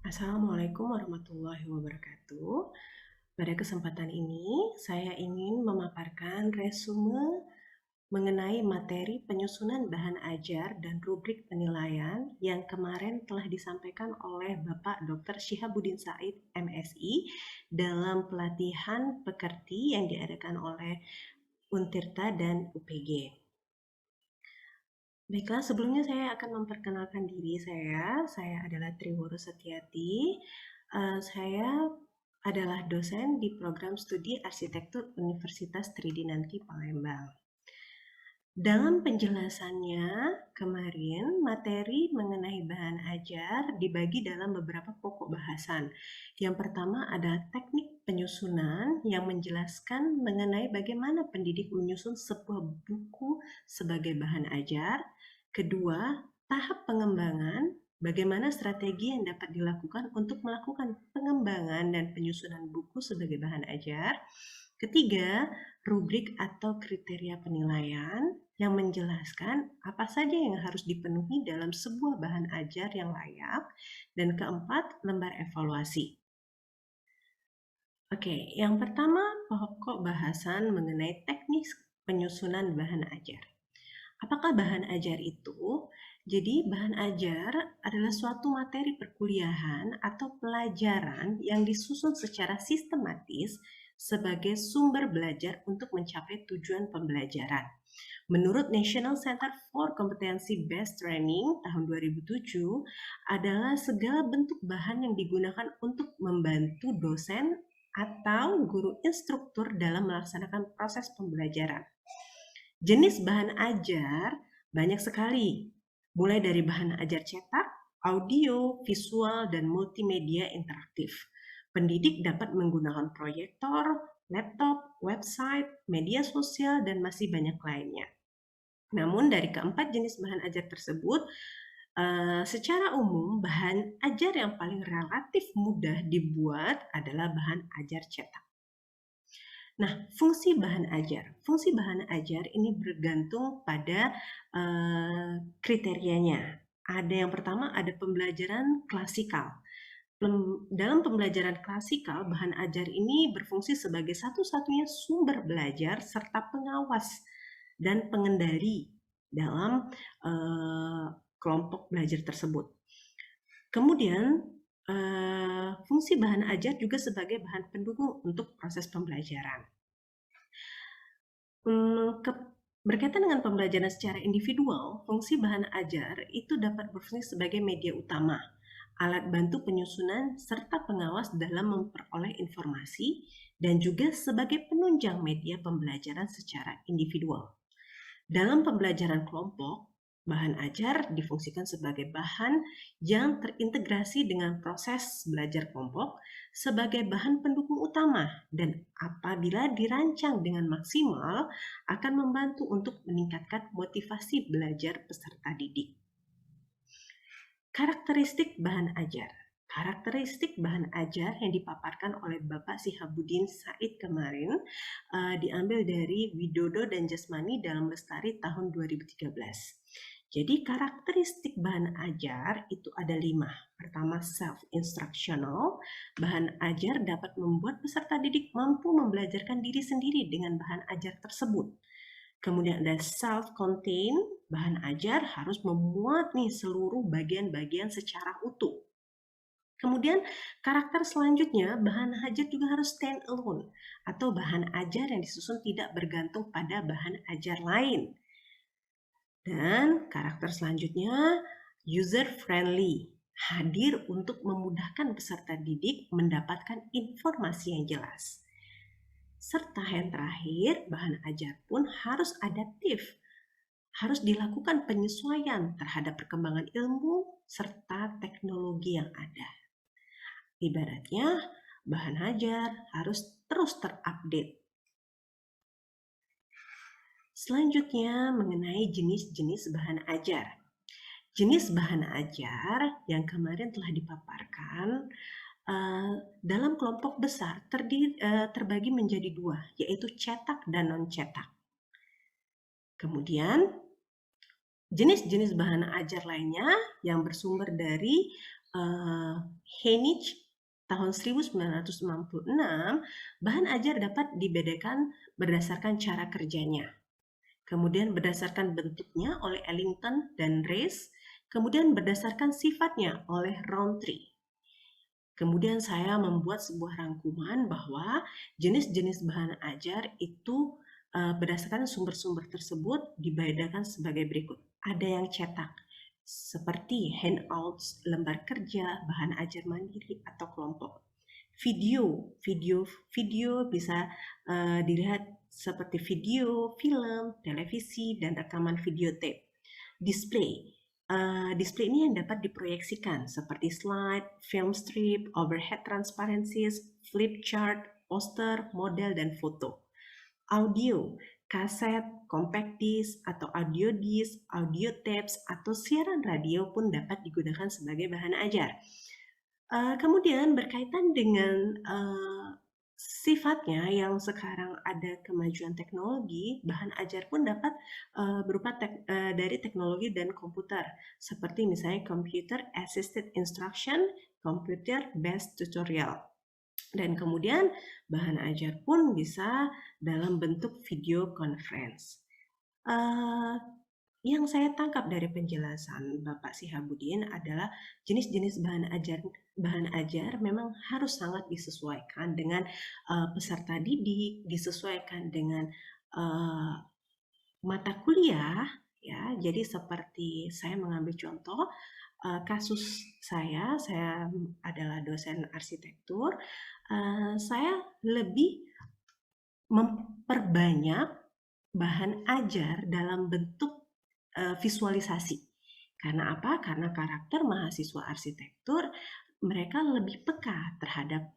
Assalamualaikum warahmatullahi wabarakatuh. Pada kesempatan ini, saya ingin memaparkan resume mengenai materi penyusunan bahan ajar dan rubrik penilaian yang kemarin telah disampaikan oleh Bapak Dr. Syihabuddin Said, MSI, dalam pelatihan pekerti yang diadakan oleh Untirta dan UPG. Baiklah, sebelumnya saya akan memperkenalkan diri saya. Saya adalah Triworo Setiati. Saya adalah dosen di program studi arsitektur Universitas Tridinanti Palembang. Dalam penjelasannya kemarin, materi mengenai bahan ajar dibagi dalam beberapa pokok bahasan. Yang pertama adalah teknik penyusunan yang menjelaskan mengenai bagaimana pendidik menyusun sebuah buku sebagai bahan ajar. Kedua, tahap pengembangan, bagaimana strategi yang dapat dilakukan untuk melakukan pengembangan dan penyusunan buku sebagai bahan ajar. Ketiga, rubrik atau kriteria penilaian yang menjelaskan apa saja yang harus dipenuhi dalam sebuah bahan ajar yang layak. Dan keempat, lembar evaluasi. Oke, yang pertama pokok bahasan mengenai teknik penyusunan bahan ajar. Apakah bahan ajar itu? Jadi bahan ajar adalah suatu materi perkuliahan atau pelajaran yang disusun secara sistematis sebagai sumber belajar untuk mencapai tujuan pembelajaran. Menurut National Center for Competency Based Training tahun 2007 adalah segala bentuk bahan yang digunakan untuk membantu dosen atau guru instruktur dalam melaksanakan proses pembelajaran. Jenis bahan ajar banyak sekali, mulai dari bahan ajar cetak, audio, visual, dan multimedia interaktif. Pendidik dapat menggunakan proyektor, laptop, website, media sosial, dan masih banyak lainnya. Namun dari keempat jenis bahan ajar tersebut, secara umum bahan ajar yang paling relatif mudah dibuat adalah bahan ajar cetak. Nah, fungsi bahan ajar. Fungsi bahan ajar ini bergantung pada kriterianya. Ada yang pertama, ada pembelajaran klasikal. Dalam pembelajaran klasikal, bahan ajar ini berfungsi sebagai satu-satunya sumber belajar serta pengawas dan pengendali dalam kelompok belajar tersebut. Kemudian, fungsi bahan ajar juga sebagai bahan pendukung untuk proses pembelajaran. Berkaitan dengan pembelajaran secara individual, fungsi bahan ajar itu dapat berfungsi sebagai media utama, alat bantu penyusunan, serta pengawas dalam memperoleh informasi, dan juga sebagai penunjang media pembelajaran secara individual. Dalam pembelajaran kelompok, bahan ajar difungsikan sebagai bahan yang terintegrasi dengan proses belajar kelompok sebagai bahan pendukung utama dan apabila dirancang dengan maksimal akan membantu untuk meningkatkan motivasi belajar peserta didik. Karakteristik bahan ajar. Karakteristik bahan ajar yang dipaparkan oleh Bapak Syihabuddin Said kemarin diambil dari Widodo dan Jasmani dalam Lestari tahun 2013. Jadi karakteristik bahan ajar itu ada 5. Pertama, self-instructional. Bahan ajar dapat membuat peserta didik mampu membelajarkan diri sendiri dengan bahan ajar tersebut. Kemudian ada self-contained, bahan ajar harus memuat nih seluruh bagian-bagian secara utuh. Kemudian karakter selanjutnya, bahan ajar juga harus stand alone atau bahan ajar yang disusun tidak bergantung pada bahan ajar lain. Dan karakter selanjutnya, user friendly, hadir untuk memudahkan peserta didik mendapatkan informasi yang jelas. Serta yang terakhir, bahan ajar pun harus adaptif. Harus dilakukan penyesuaian terhadap perkembangan ilmu serta teknologi yang ada. Ibaratnya, bahan ajar harus terus terupdate. Selanjutnya, mengenai jenis-jenis bahan ajar. Jenis bahan ajar yang kemarin telah dipaparkan dalam kelompok besar terbagi menjadi 2, yaitu cetak dan non-cetak. Kemudian, jenis-jenis bahan ajar lainnya yang bersumber dari Henig tahun 1996, bahan ajar dapat dibedakan berdasarkan cara kerjanya. Kemudian berdasarkan bentuknya oleh Ellington dan Rees, kemudian berdasarkan sifatnya oleh Rowntree. Kemudian saya membuat sebuah rangkuman bahwa jenis-jenis bahan ajar itu berdasarkan sumber-sumber tersebut dibedakan sebagai berikut. Ada yang cetak, seperti handouts, lembar kerja, bahan ajar mandiri atau kelompok. Video bisa dilihat seperti video, film, televisi, dan rekaman videotape. Display ini yang dapat diproyeksikan seperti slide, film strip, overhead transparencies, flip chart, poster, model, dan foto. Audio, kaset, compact disc, atau audio disc, audio tapes, atau siaran radio pun dapat digunakan sebagai bahan ajar. Kemudian berkaitan dengan sifatnya yang sekarang ada kemajuan teknologi, bahan ajar pun dapat berupa dari teknologi dan komputer, seperti misalnya Computer Assisted Instruction, Computer Based Tutorial. Dan kemudian bahan ajar pun bisa dalam bentuk video conference. Yang saya tangkap dari penjelasan Bapak Sihabudin adalah jenis-jenis bahan ajar memang harus sangat disesuaikan dengan peserta didik, disesuaikan dengan mata kuliah, ya. Jadi seperti saya mengambil contoh kasus saya adalah dosen arsitektur, saya lebih memperbanyak bahan ajar dalam bentuk visualisasi. Karena apa? Karena karakter mahasiswa arsitektur mereka lebih peka terhadap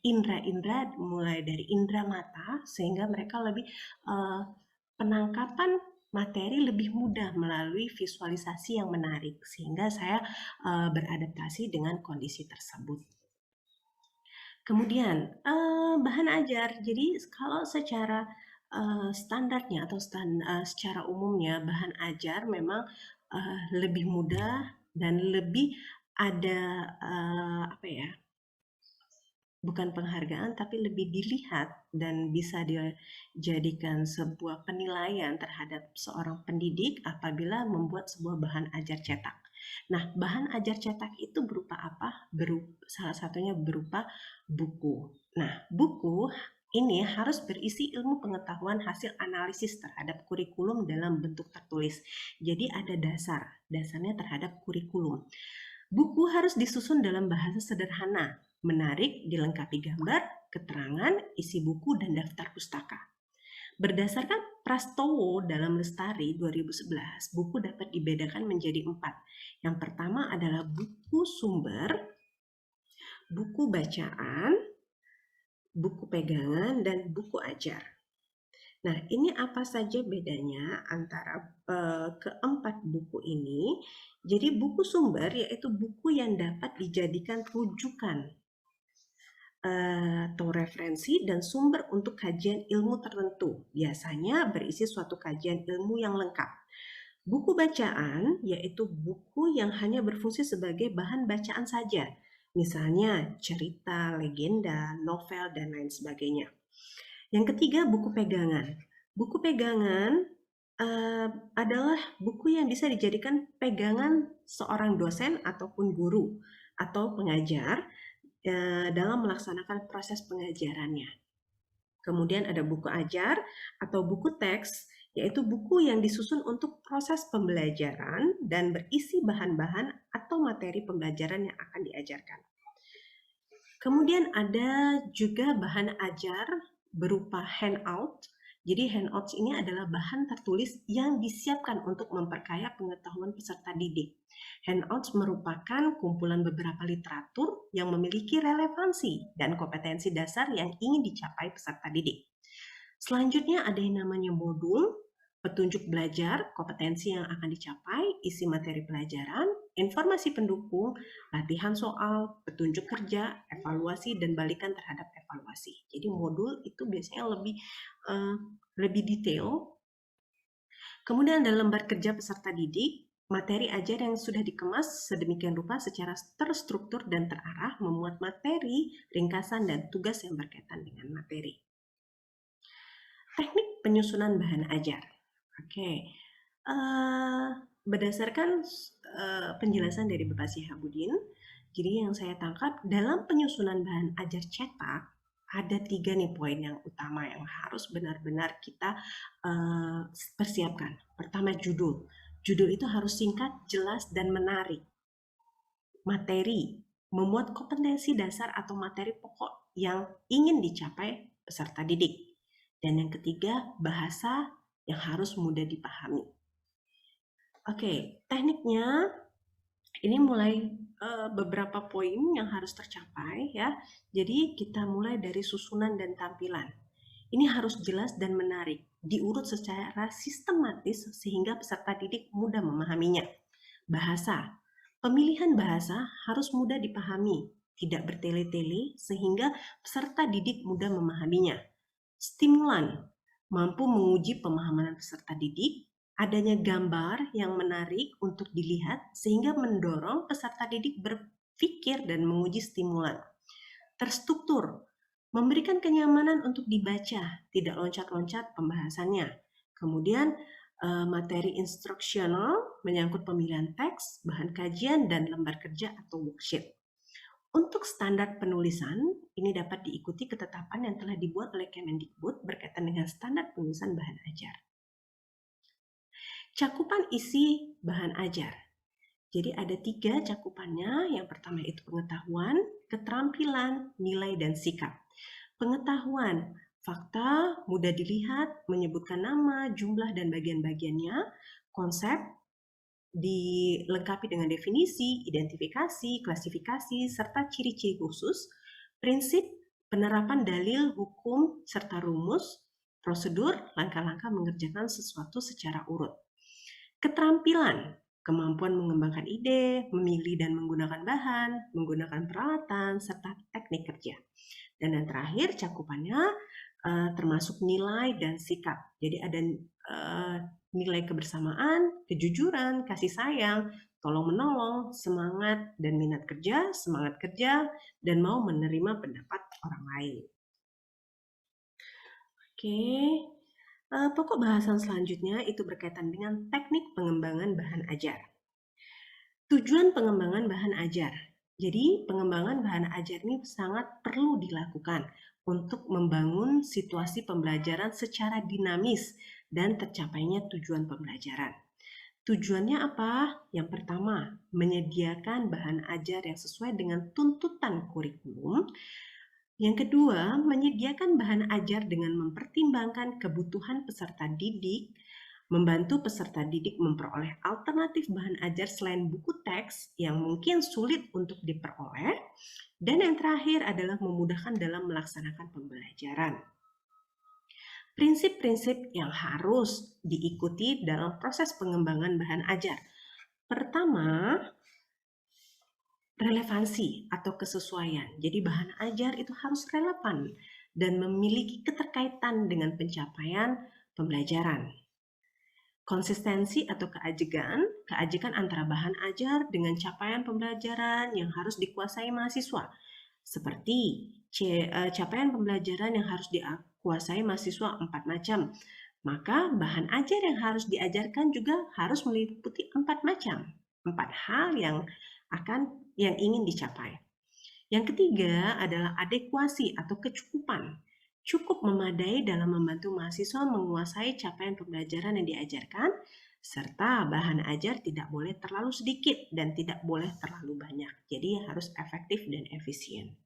indera-indera, mulai dari indera mata, sehingga mereka lebih penangkapan materi lebih mudah melalui visualisasi yang menarik, sehingga saya beradaptasi dengan kondisi tersebut. Kemudian bahan ajar, jadi kalau secara standarnya atau secara umumnya bahan ajar memang lebih mudah dan lebih ada bukan penghargaan tapi lebih dilihat dan bisa dijadikan sebuah penilaian terhadap seorang pendidik apabila membuat sebuah bahan ajar cetak. Nah, bahan ajar cetak itu berupa apa? Salah satunya berupa buku. Nah, buku ini harus berisi ilmu pengetahuan hasil analisis terhadap kurikulum dalam bentuk tertulis. Jadi ada dasarnya terhadap kurikulum. Buku harus disusun dalam bahasa sederhana, menarik, dilengkapi gambar, keterangan, isi buku, dan daftar pustaka. Berdasarkan Prastowo dalam Lestari 2011, buku dapat dibedakan menjadi 4. Yang pertama adalah buku sumber, buku bacaan, buku pegangan, dan buku ajar. Nah, ini apa saja bedanya antara keempat buku ini? Jadi buku sumber yaitu buku yang dapat dijadikan rujukan atau referensi dan sumber untuk kajian ilmu tertentu. Biasanya berisi suatu kajian ilmu yang lengkap. Buku bacaan yaitu buku yang hanya berfungsi sebagai bahan bacaan saja. Misalnya cerita, legenda, novel, dan lain sebagainya. Yang ketiga, buku pegangan. Buku pegangan adalah buku yang bisa dijadikan pegangan seorang dosen ataupun guru atau pengajar dalam melaksanakan proses pengajarannya. Kemudian ada buku ajar atau buku teks, yaitu buku yang disusun untuk proses pembelajaran dan berisi bahan-bahan atau materi pembelajaran yang akan diajarkan. Kemudian ada juga bahan ajar berupa handout. Jadi handouts ini adalah bahan tertulis yang disiapkan untuk memperkaya pengetahuan peserta didik. Handouts merupakan kumpulan beberapa literatur yang memiliki relevansi dan kompetensi dasar yang ingin dicapai peserta didik. Selanjutnya ada yang namanya modul, petunjuk belajar, kompetensi yang akan dicapai, isi materi pelajaran, informasi pendukung, latihan soal, petunjuk kerja, evaluasi, dan balikan terhadap evaluasi. Jadi modul itu biasanya lebih detail. Kemudian ada lembar kerja peserta didik. Materi ajar yang sudah dikemas sedemikian rupa secara terstruktur dan terarah memuat materi, ringkasan, dan tugas yang berkaitan dengan materi. Teknik penyusunan bahan ajar. Oke, berdasarkan penjelasan dari Bapak Syihabuddin, jadi yang saya tangkap dalam penyusunan bahan ajar cetak ada 3 nih poin yang utama yang harus benar-benar kita persiapkan. Pertama, judul. Judul itu harus singkat, jelas, dan menarik. Materi, memuat kompetensi dasar atau materi pokok yang ingin dicapai peserta didik. Dan yang ketiga, bahasa yang harus mudah dipahami. Oke, tekniknya ini mulai beberapa poin yang harus tercapai ya. Jadi kita mulai dari susunan dan tampilan. Ini harus jelas dan menarik, diurut secara sistematis sehingga peserta didik mudah memahaminya. Bahasa. Pemilihan bahasa harus mudah dipahami, tidak bertele-tele sehingga peserta didik mudah memahaminya. Stimulan. Mampu menguji pemahaman peserta didik, adanya gambar yang menarik untuk dilihat sehingga mendorong peserta didik berpikir dan menguji stimulan. Terstruktur. Memberikan kenyamanan untuk dibaca, tidak loncat-loncat pembahasannya. Kemudian materi instruksional menyangkut pemilihan teks, bahan kajian, dan lembar kerja atau worksheet. Untuk standar penulisan, ini dapat diikuti ketetapan yang telah dibuat oleh Kemendikbud berkaitan dengan standar penulisan bahan ajar. Cakupan isi bahan ajar. Jadi ada 3 cakupannya. Yang pertama itu pengetahuan, keterampilan, nilai, dan sikap. Pengetahuan, fakta, mudah dilihat, menyebutkan nama, jumlah, dan bagian-bagiannya, konsep, dilengkapi dengan definisi, identifikasi, klasifikasi, serta ciri-ciri khusus, prinsip, penerapan dalil, hukum, serta rumus, prosedur, langkah-langkah mengerjakan sesuatu secara urut. Keterampilan, kemampuan mengembangkan ide, memilih dan menggunakan bahan, menggunakan peralatan, serta teknik kerja. Dan yang terakhir cakupannya termasuk nilai dan sikap. Jadi ada nilai kebersamaan, kejujuran, kasih sayang, tolong-menolong, semangat dan minat kerja, semangat kerja, dan mau menerima pendapat orang lain. Oke, pokok bahasan selanjutnya itu berkaitan dengan teknik pengembangan bahan ajar. Tujuan pengembangan bahan ajar. Jadi pengembangan bahan ajar ini sangat perlu dilakukan untuk membangun situasi pembelajaran secara dinamis dan tercapainya tujuan pembelajaran. Tujuannya apa? Yang pertama, menyediakan bahan ajar yang sesuai dengan tuntutan kurikulum. Yang kedua, menyediakan bahan ajar dengan mempertimbangkan kebutuhan peserta didik, membantu peserta didik memperoleh alternatif bahan ajar selain buku teks yang mungkin sulit untuk diperoleh. Dan yang terakhir adalah memudahkan dalam melaksanakan pembelajaran. Prinsip-prinsip yang harus diikuti dalam proses pengembangan bahan ajar. Pertama, relevansi atau kesesuaian. Jadi bahan ajar itu harus relevan dan memiliki keterkaitan dengan pencapaian pembelajaran. Konsistensi atau keajegan antara bahan ajar dengan capaian pembelajaran yang harus dikuasai mahasiswa. Seperti capaian pembelajaran yang harus dikuasai mahasiswa 4 macam. Maka bahan ajar yang harus diajarkan juga harus meliputi 4 macam. 4 hal yang ingin dicapai. Yang ketiga adalah adekuasi atau kecukupan. Cukup memadai dalam membantu mahasiswa menguasai capaian pembelajaran yang diajarkan, serta bahan ajar tidak boleh terlalu sedikit dan tidak boleh terlalu banyak. Jadi harus efektif dan efisien.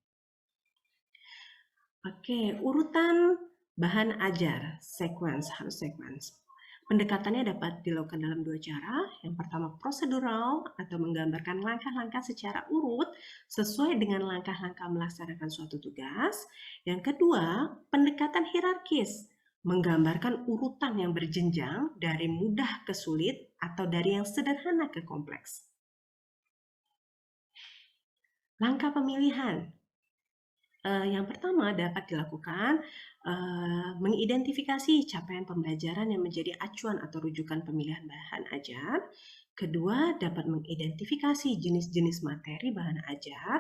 Oke, urutan bahan ajar, harus sequence. Pendekatannya dapat dilakukan dalam 2 cara. Yang pertama prosedural atau menggambarkan langkah-langkah secara urut sesuai dengan langkah-langkah melaksanakan suatu tugas. Yang kedua, pendekatan hierarkis, menggambarkan urutan yang berjenjang dari mudah ke sulit atau dari yang sederhana ke kompleks. Langkah pemilihan. Yang pertama dapat dilakukan mengidentifikasi capaian pembelajaran yang menjadi acuan atau rujukan pemilihan bahan ajar. Kedua, dapat mengidentifikasi jenis-jenis materi bahan ajar.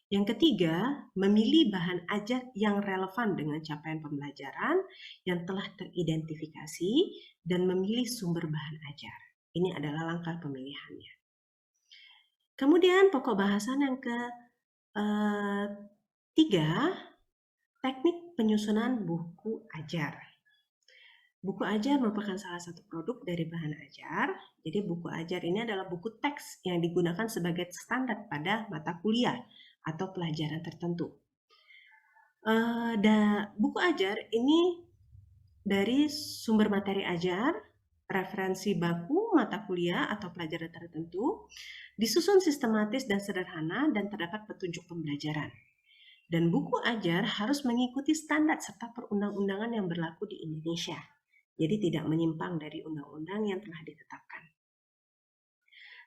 Yang ketiga, memilih bahan ajar yang relevan dengan capaian pembelajaran yang telah teridentifikasi dan memilih sumber bahan ajar. Ini adalah langkah pemilihannya. Kemudian pokok bahasan yang ketiga, teknik penyusunan buku ajar. Buku ajar merupakan salah satu produk dari bahan ajar. Jadi buku ajar ini adalah buku teks yang digunakan sebagai standar pada mata kuliah atau pelajaran tertentu. Buku ajar ini dari sumber materi ajar, referensi baku, mata kuliah atau pelajaran tertentu, disusun sistematis dan sederhana dan terdapat petunjuk pembelajaran. Dan buku ajar harus mengikuti standar serta perundang-undangan yang berlaku di Indonesia. Jadi tidak menyimpang dari undang-undang yang telah ditetapkan.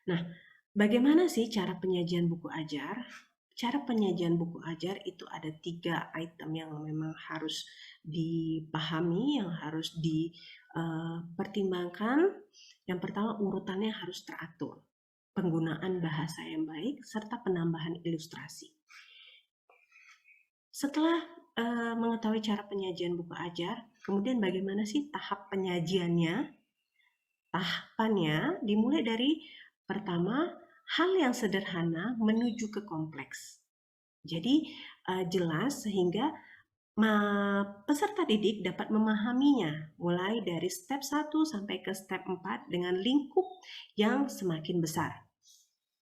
Nah, bagaimana sih cara penyajian buku ajar? Cara penyajian buku ajar itu ada 3 item yang memang harus dipahami, yang harus dipertimbangkan. Yang pertama, urutannya harus teratur, penggunaan bahasa yang baik, serta penambahan ilustrasi. Setelah mengetahui cara penyajian buku ajar, kemudian bagaimana sih tahap penyajiannya? Tahapannya dimulai dari pertama, hal yang sederhana menuju ke kompleks. Jadi jelas sehingga peserta didik dapat memahaminya mulai dari step 1 sampai ke step 4 dengan lingkup yang semakin besar.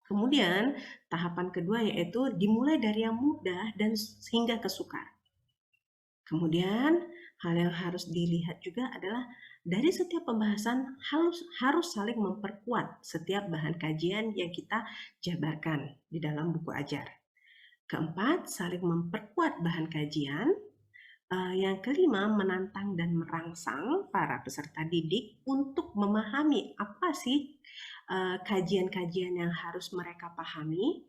Kemudian tahapan kedua yaitu dimulai dari yang mudah dan hingga ke sukar. Kemudian hal yang harus dilihat juga adalah dari setiap pembahasan harus saling memperkuat setiap bahan kajian yang kita jabarkan di dalam buku ajar. Keempat, saling memperkuat bahan kajian. Yang kelima, menantang dan merangsang para peserta didik untuk memahami apa sih kajian-kajian yang harus mereka pahami.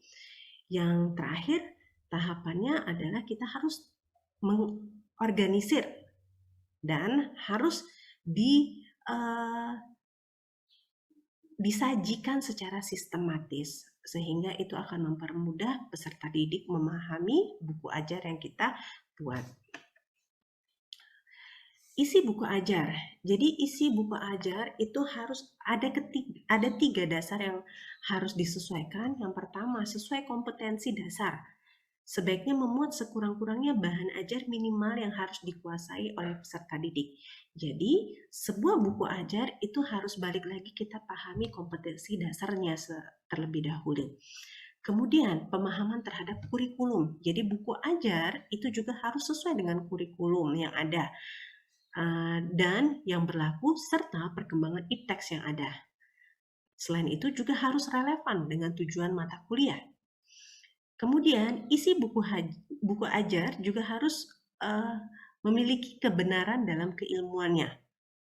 Yang terakhir, tahapannya adalah kita harus mengorganisir dan harus disajikan secara sistematis sehingga itu akan mempermudah peserta didik memahami buku ajar yang kita buat. Isi buku ajar. Jadi isi buku ajar itu harus ada 3 dasar yang harus disesuaikan. Yang pertama, sesuai kompetensi dasar. Sebaiknya memuat sekurang-kurangnya bahan ajar minimal yang harus dikuasai oleh peserta didik. Jadi, sebuah buku ajar itu harus balik lagi kita pahami kompetensi dasarnya terlebih dahulu. Kemudian, pemahaman terhadap kurikulum. Jadi, buku ajar itu juga harus sesuai dengan kurikulum yang ada dan yang berlaku serta perkembangan ipteks yang ada. Selain itu juga harus relevan dengan tujuan mata kuliah. Kemudian isi buku ajar juga harus memiliki kebenaran dalam keilmuannya.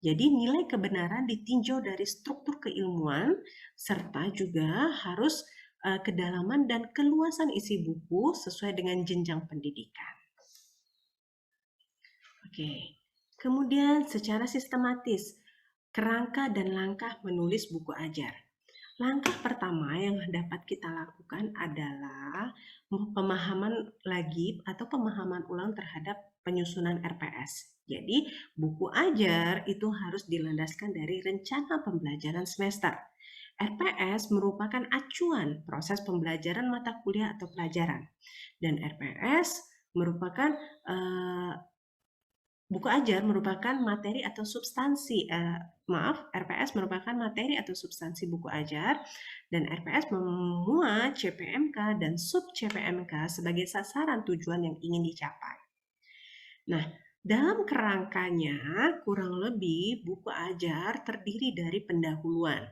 Jadi nilai kebenaran ditinjau dari struktur keilmuan serta juga harus kedalaman dan keluasan isi buku sesuai dengan jenjang pendidikan. Oke. Kemudian secara sistematis, kerangka dan langkah menulis buku ajar. Langkah pertama yang dapat kita lakukan adalah pemahaman lagi atau pemahaman ulang terhadap penyusunan RPS. Jadi, buku ajar itu harus dilandaskan dari rencana pembelajaran semester. RPS merupakan acuan proses pembelajaran mata kuliah atau pelajaran. Dan RPS merupakan buku ajar merupakan materi atau substansi, RPS merupakan materi atau substansi buku ajar dan RPS memuat CPMK dan sub CPMK sebagai sasaran tujuan yang ingin dicapai. Nah, dalam kerangkanya kurang lebih buku ajar terdiri dari pendahuluan.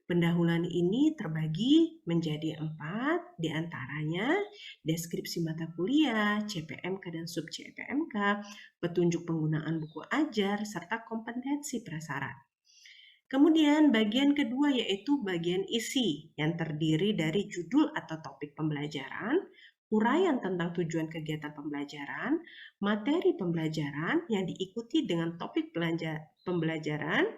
Pendahuluan ini terbagi menjadi 4, diantaranya deskripsi mata kuliah, CPMK dan sub CPMK, petunjuk penggunaan buku ajar, serta kompetensi prasyarat. Kemudian bagian kedua yaitu bagian isi yang terdiri dari judul atau topik pembelajaran, uraian tentang tujuan kegiatan pembelajaran, materi pembelajaran yang diikuti dengan topik pembelajaran,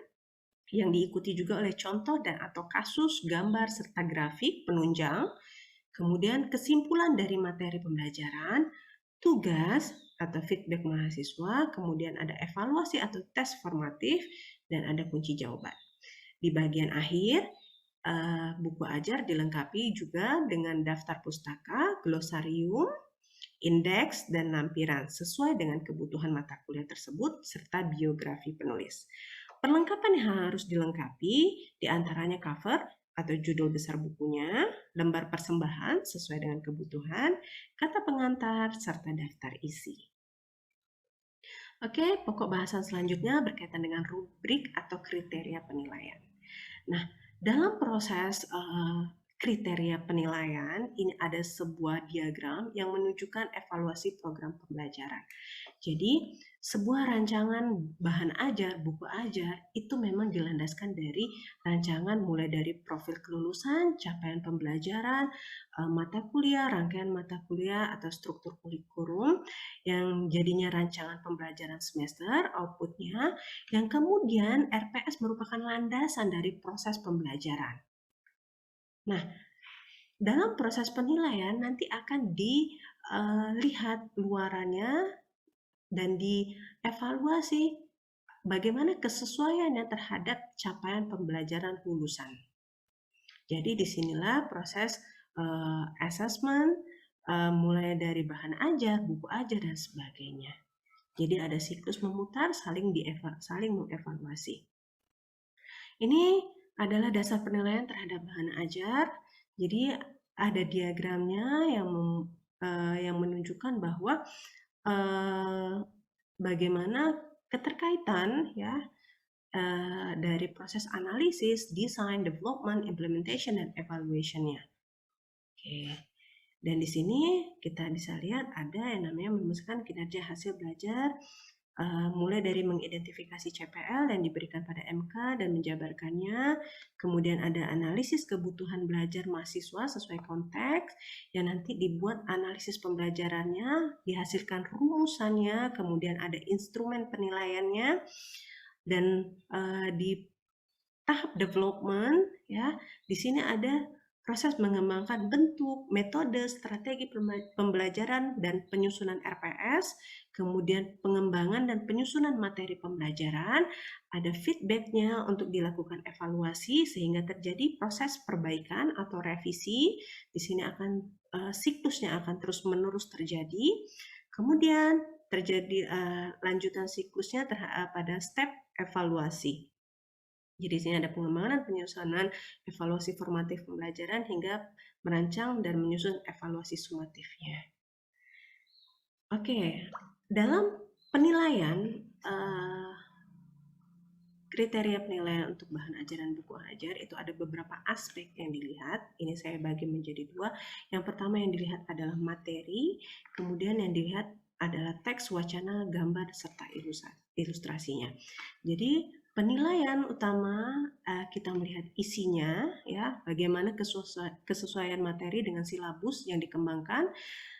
yang diikuti juga oleh contoh dan atau kasus, gambar, serta grafik penunjang, kemudian kesimpulan dari materi pembelajaran, tugas atau feedback mahasiswa, kemudian ada evaluasi atau tes formatif, dan ada kunci jawaban. Di bagian akhir, buku ajar dilengkapi juga dengan daftar pustaka, glosarium, indeks, dan lampiran sesuai dengan kebutuhan mata kuliah tersebut, serta biografi penulis. Perlengkapan yang harus dilengkapi diantaranya cover atau judul besar bukunya, lembar persembahan sesuai dengan kebutuhan, kata pengantar, serta daftar isi. Oke, pokok bahasan selanjutnya berkaitan dengan rubrik atau kriteria penilaian. Nah, dalam proses kriteria penilaian, ini ada sebuah diagram yang menunjukkan evaluasi program pembelajaran. Jadi, sebuah rancangan bahan ajar, buku ajar, itu memang dilandaskan dari rancangan mulai dari profil kelulusan, capaian pembelajaran, mata kuliah, rangkaian mata kuliah, atau struktur kurikulum yang jadinya rancangan pembelajaran semester, outputnya, yang kemudian RPS merupakan landasan dari proses pembelajaran. Nah, dalam proses penilaian nanti akan dilihat luarannya dan dievaluasi bagaimana kesesuaiannya terhadap capaian pembelajaran lulusan. Jadi disinilah proses assessment, mulai dari bahan ajar, buku ajar, dan sebagainya. Jadi ada siklus memutar, saling mengevaluasi. Ini adalah dasar penilaian terhadap bahan ajar. Jadi ada diagramnya yang menunjukkan bahwa bagaimana keterkaitan ya dari proses analisis, design, development, implementation, dan evaluation-nya. Oke. Dan di sini kita bisa lihat ada yang namanya merumuskan kinerja hasil belajar, mulai dari mengidentifikasi CPL yang diberikan pada MK dan menjabarkannya, kemudian ada analisis kebutuhan belajar mahasiswa sesuai konteks, yang nanti dibuat analisis pembelajarannya, dihasilkan rumusannya, kemudian ada instrumen penilaiannya, dan di tahap development ya, di sini ada proses mengembangkan bentuk, metode, strategi pembelajaran dan penyusunan RPS, kemudian pengembangan dan penyusunan materi pembelajaran, ada feedbacknya untuk dilakukan evaluasi sehingga terjadi proses perbaikan atau revisi. Di sini akan siklusnya akan terus-menerus terjadi. Kemudian terjadi lanjutan siklusnya pada step evaluasi. Jadi di sini ada pengembangan, penyusunan, evaluasi formatif pembelajaran hingga merancang dan menyusun evaluasi sumatifnya. Oke, dalam penilaian kriteria penilaian untuk bahan ajaran buku ajar itu ada beberapa aspek yang dilihat. Ini saya bagi menjadi dua. Yang pertama yang dilihat adalah materi, kemudian yang dilihat adalah teks, wacana, gambar, serta ilustrasinya. Jadi penilaian utama kita melihat isinya, ya, bagaimana kesesuaian materi dengan silabus yang dikembangkan,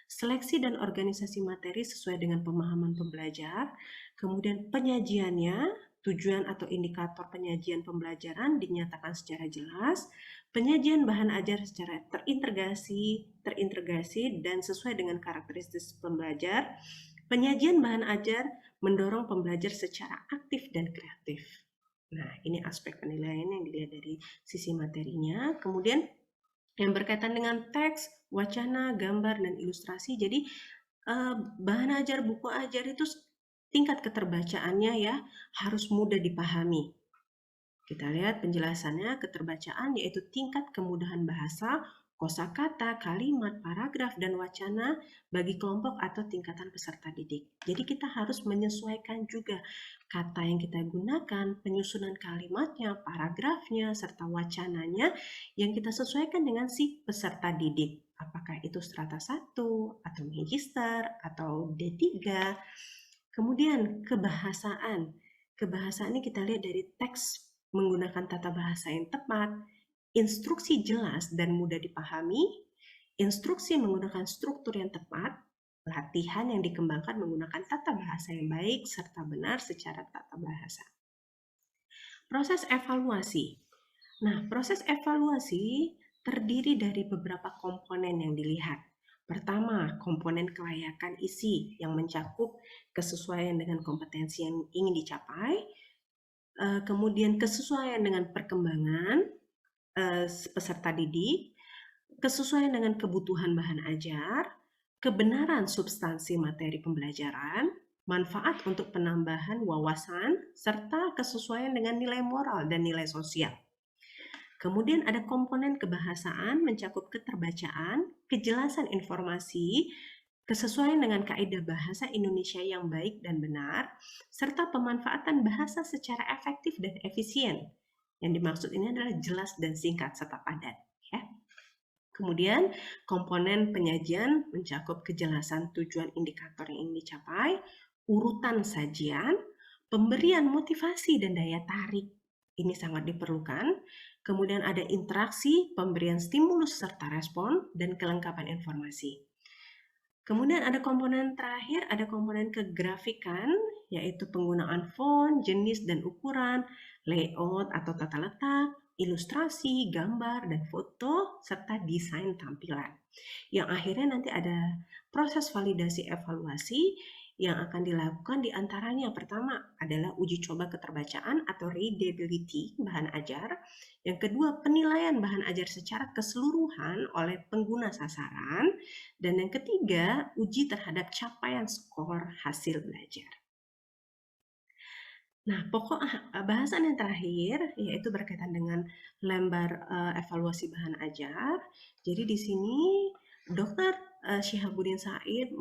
seleksi dan organisasi materi sesuai dengan pemahaman pembelajar, kemudian penyajiannya, tujuan atau indikator penyajian pembelajaran dinyatakan secara jelas, penyajian bahan ajar secara terintegrasi dan sesuai dengan karakteristik pembelajar, penyajian bahan ajar mendorong pembelajar secara aktif dan kreatif. Nah, ini aspek penilaian yang dilihat dari sisi materinya. Kemudian yang berkaitan dengan teks, wacana, gambar, dan ilustrasi. Jadi bahan ajar, buku ajar itu tingkat keterbacaannya ya harus mudah dipahami. Kita lihat penjelasannya, keterbacaan yaitu tingkat kemudahan bahasa, kosakata, kalimat, paragraf, dan wacana bagi kelompok atau tingkatan peserta didik. Jadi kita harus menyesuaikan juga kata yang kita gunakan, penyusunan kalimatnya, paragrafnya, serta wacananya yang kita sesuaikan dengan si peserta didik. Apakah itu strata 1, atau magister, atau D3. Kemudian kebahasaan. Kebahasaan ini kita lihat dari teks menggunakan tata bahasa yang tepat, instruksi jelas dan mudah dipahami, instruksi menggunakan struktur yang tepat, latihan yang dikembangkan menggunakan tata bahasa yang baik serta benar secara tata bahasa. Proses evaluasi. Nah, proses evaluasi terdiri dari beberapa komponen yang dilihat. Pertama, komponen kelayakan isi yang mencakup kesesuaian dengan kompetensi yang ingin dicapai, kemudian kesesuaian dengan perkembangan peserta didik, kesesuaian dengan kebutuhan bahan ajar, kebenaran substansi materi pembelajaran, manfaat untuk penambahan wawasan, serta kesesuaian dengan nilai moral dan nilai sosial. Kemudian ada komponen kebahasaan mencakup keterbacaan, kejelasan informasi, kesesuaian dengan kaidah bahasa Indonesia yang baik dan benar, serta pemanfaatan bahasa secara efektif dan efisien. Yang dimaksud ini adalah jelas dan singkat serta padat. Ya. Kemudian komponen penyajian mencakup kejelasan tujuan indikator yang ingin dicapai, urutan sajian, pemberian motivasi dan daya tarik. Ini sangat diperlukan. Kemudian ada interaksi, pemberian stimulus serta respon, dan kelengkapan informasi. Kemudian ada komponen terakhir, ada komponen kegrafikan, yaitu penggunaan font, jenis dan ukuran, layout atau tata letak, ilustrasi, gambar, dan foto, serta desain tampilan. Yang akhirnya nanti ada proses validasi evaluasi yang akan dilakukan diantaranya pertama adalah uji coba keterbacaan atau readability bahan ajar. Yang kedua, penilaian bahan ajar secara keseluruhan oleh pengguna sasaran. Dan yang ketiga, uji terhadap capaian skor hasil belajar. Nah, pokok bahasan yang terakhir yaitu berkaitan dengan lembar evaluasi bahan ajar. Jadi di sini Dr. Syihabuddin Said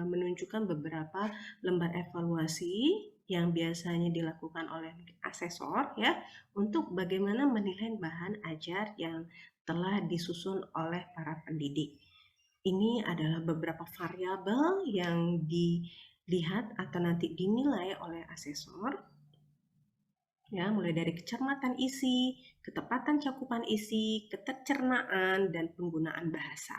menunjukkan beberapa lembar evaluasi yang biasanya dilakukan oleh asesor ya untuk bagaimana menilai bahan ajar yang telah disusun oleh para pendidik. Ini adalah beberapa variabel yang dilihat atau nanti dinilai oleh asesor, ya, mulai dari kecermatan isi, ketepatan cakupan isi, ketercernaan, dan penggunaan bahasa.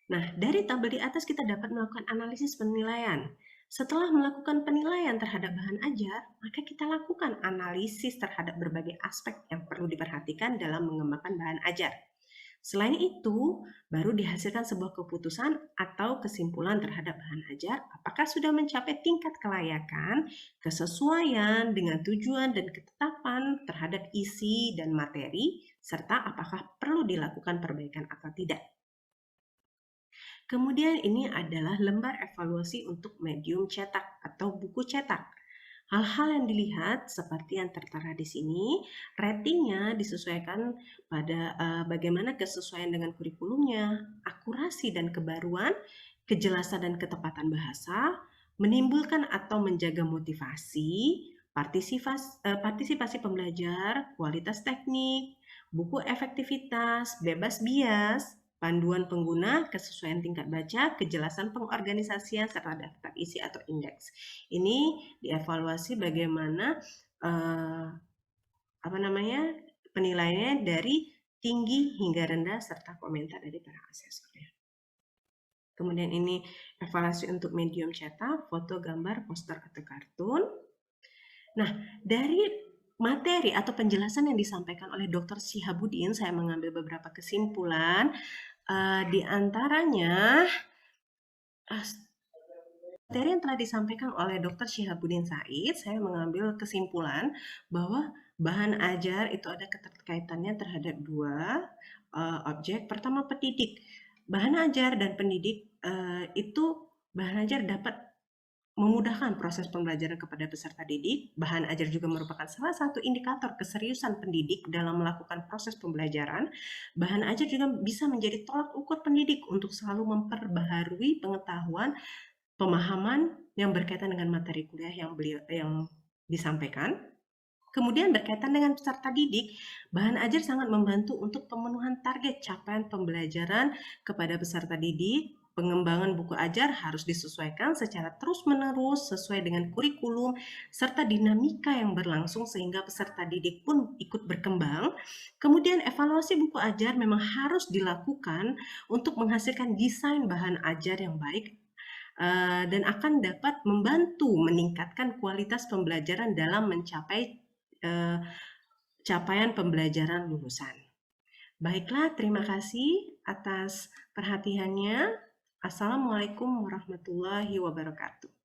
Nah, dari tabel di atas kita dapat melakukan analisis penilaian. Setelah melakukan penilaian terhadap bahan ajar, maka kita lakukan analisis terhadap berbagai aspek yang perlu diperhatikan dalam mengembangkan bahan ajar. Selain itu, baru dihasilkan sebuah keputusan atau kesimpulan terhadap bahan ajar apakah sudah mencapai tingkat kelayakan, kesesuaian dengan tujuan dan ketetapan terhadap isi dan materi, serta apakah perlu dilakukan perbaikan atau tidak. Kemudian ini adalah lembar evaluasi untuk medium cetak atau buku cetak. Hal-hal yang dilihat seperti yang tertera di sini, ratingnya disesuaikan pada bagaimana kesesuaian dengan kurikulumnya, akurasi dan kebaruan, kejelasan dan ketepatan bahasa, menimbulkan atau menjaga motivasi, partisipasi pembelajar, kualitas teknik, buku efektivitas, bebas bias, panduan pengguna, kesesuaian tingkat baca, kejelasan pengorganisasian, serta daftar isi atau indeks. Ini dievaluasi bagaimana penilaiannya dari tinggi hingga rendah serta komentar dari para asesor. Kemudian ini evaluasi untuk medium cetak, foto, gambar, poster atau kartun. Nah, dari materi atau penjelasan yang disampaikan oleh Dr. Syihabuddin, saya mengambil beberapa kesimpulan. Di antaranya materi yang telah disampaikan oleh Dr. Syihabuddin Said, saya mengambil kesimpulan bahwa bahan ajar itu ada keterkaitannya terhadap dua objek. Pertama, pendidik. Bahan ajar dan pendidik itu bahan ajar dapat memudahkan proses pembelajaran kepada peserta didik. Bahan ajar juga merupakan salah satu indikator keseriusan pendidik dalam melakukan proses pembelajaran. Bahan ajar juga bisa menjadi tolak ukur pendidik untuk selalu memperbaharui pengetahuan pemahaman yang berkaitan dengan materi kuliah yang disampaikan. Kemudian berkaitan dengan peserta didik, bahan ajar sangat membantu untuk pemenuhan target capaian pembelajaran kepada peserta didik. Pengembangan buku ajar harus disesuaikan secara terus-menerus sesuai dengan kurikulum serta dinamika yang berlangsung sehingga peserta didik pun ikut berkembang. Kemudian evaluasi buku ajar memang harus dilakukan untuk menghasilkan desain bahan ajar yang baik dan akan dapat membantu meningkatkan kualitas pembelajaran dalam mencapai capaian pembelajaran lulusan. Baiklah, terima kasih atas perhatiannya. Assalamualaikum warahmatullahi wabarakatuh.